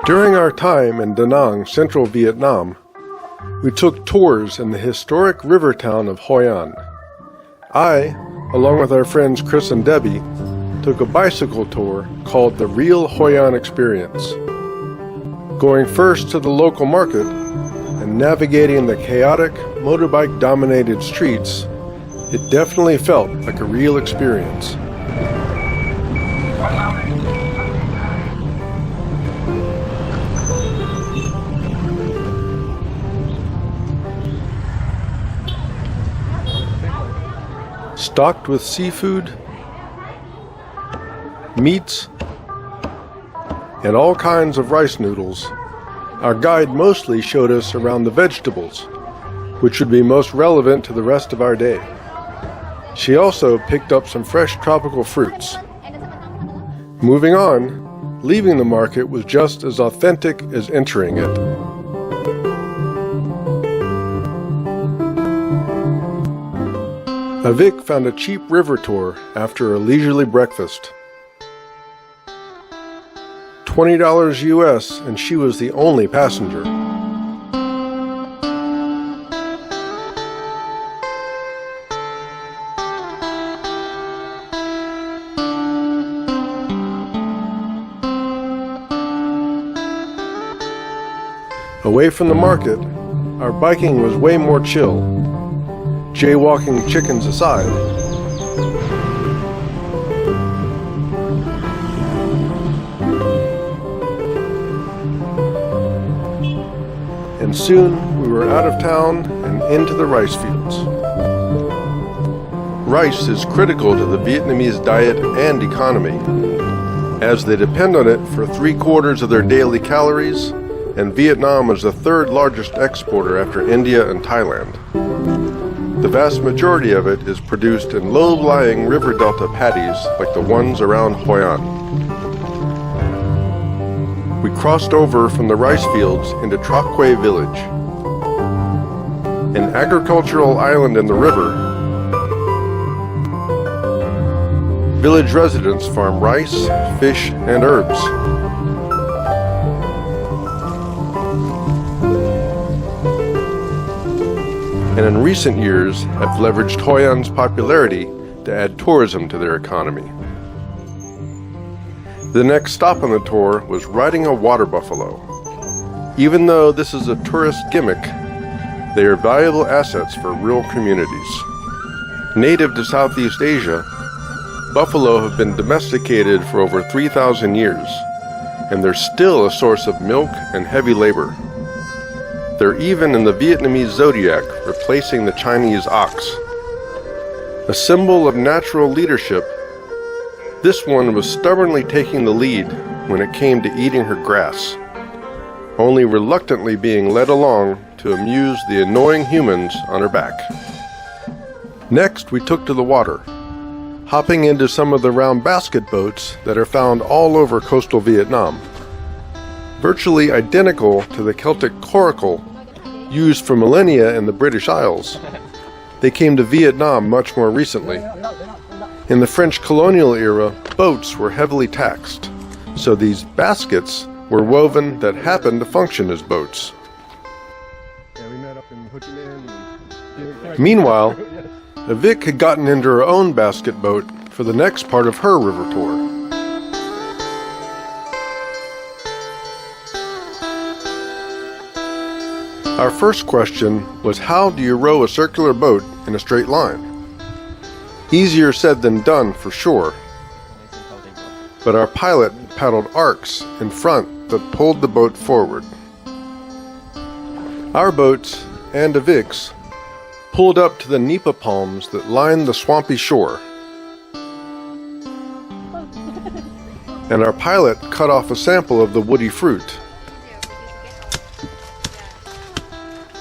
During our time in Da Nang, central Vietnam, we took tours in the historic river town of Hoi An. I, along with our friends Chris and Debbie, took a bicycle tour called the Real Hoi An Experience. Going first to the local market and navigating the chaotic, motorbike-dominated streets, it definitely felt like a real experience. Stocked with seafood, meats, and all kinds of rice noodles, our guide mostly showed us around the vegetables, which would be most relevant to the rest of our day. She also picked up some fresh tropical fruits. Moving on, leaving the market was just as authentic as entering it. Avic found a cheap river tour after a leisurely breakfast. $20 US, and she was the only passenger. Away from the market, our biking was way more chill. Jaywalking chickens aside. And soon we were out of town and into the rice fields. Rice is critical to the Vietnamese diet and economy, as they depend on it for 3/4 of their daily calories, and Vietnam is the third largest exporter after India and Thailand. The vast majority of it is produced in low-lying river delta paddies like the ones around Hoi An. We crossed over from the rice fields into Tra Quay village, an agricultural island in the river. Village residents farm rice, fish, and herbs. And in recent years have leveraged Hoi An's popularity to add tourism to their economy. The next stop on the tour was riding a water buffalo. Even though this is a tourist gimmick, they are valuable assets for rural communities. Native to Southeast Asia, buffalo have been domesticated for over 3,000 years, and they're still a source of milk and heavy labor. They're even in the Vietnamese zodiac, replacing the Chinese ox. A symbol of natural leadership, this one was stubbornly taking the lead when it came to eating her grass, only reluctantly being led along to amuse the annoying humans on her back. Next, we took to the water, hopping into some of the round basket boats that are found all over coastal Vietnam. Virtually identical to the Celtic coracle used for millennia in the British Isles. They came to Vietnam much more recently. In the French colonial era, boats were heavily taxed, so these baskets were woven that happened to function as boats. Meanwhile, Avic had gotten into her own basket boat for the next part of her river tour. Our first question was, how do you row a circular boat in a straight line? Easier said than done for sure, but our pilot paddled arcs in front that pulled the boat forward. Our boats, and Avic's, pulled up to the nipa palms that lined the swampy shore, and our pilot cut off a sample of the woody fruit.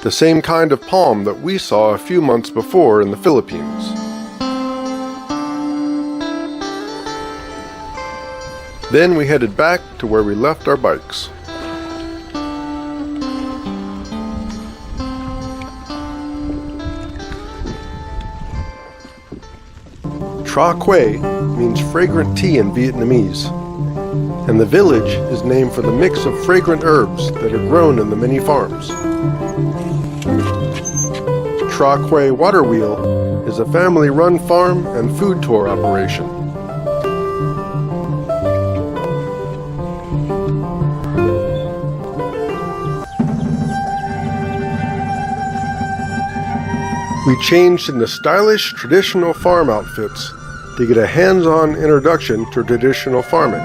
The same kind of palm that we saw a few months before in the Philippines. Then we headed back to where we left our bikes. Tra Quay means fragrant tea in Vietnamese. and the village is named for the mix of fragrant herbs that are grown in the many farms. Tra Quay Water Wheel is a family-run farm and food tour operation. We changed into stylish traditional farm outfits to get a hands-on introduction to traditional farming.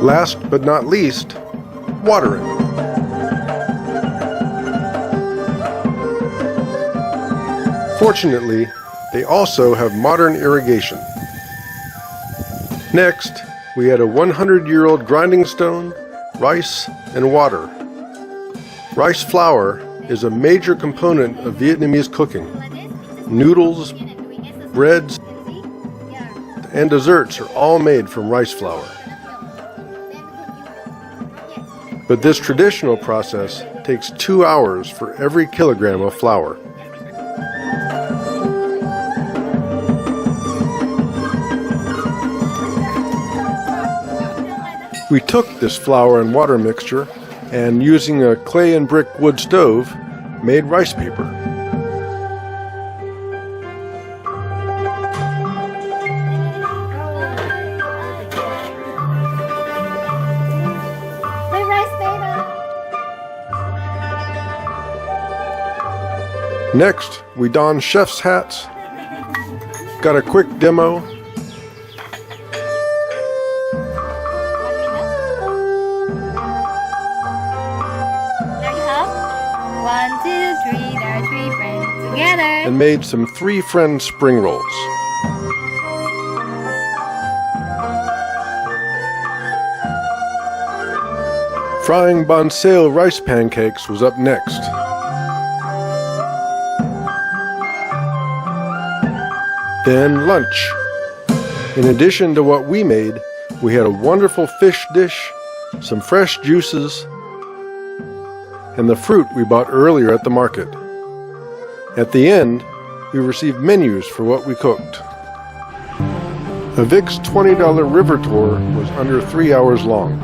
Last but not least, watering. Fortunately, they also have modern irrigation. Next, we had a 100-year-old grinding stone, rice, and water. Rice flour is a major component of Vietnamese cooking. Noodles, breads, and desserts are all made from rice flour. But this traditional process takes 2 hours for every kilogram of flour. We took this flour and water mixture and, using a clay and brick wood stove, made rice paper. Next, we donned chef's hats, got a quick demo, and made some 3 friend spring rolls. Frying bonsale rice pancakes was up next. Then lunch. In addition to what we made, we had a wonderful fish dish, some fresh juices, and the fruit we bought earlier at the market. At the end, we received menus for what we cooked. Avic's $20 river tour was under 3 hours long.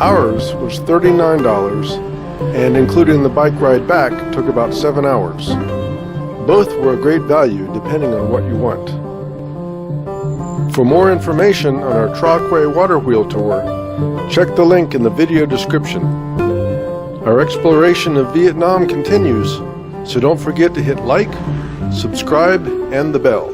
Ours was $39, and including the bike ride back took about 7 hours. Both were a great value depending on what you want. For more information on our Tra Quay Water Wheel Tour, check the link in the video description. Our exploration of Vietnam continues, so don't forget to hit like, subscribe, and the bell.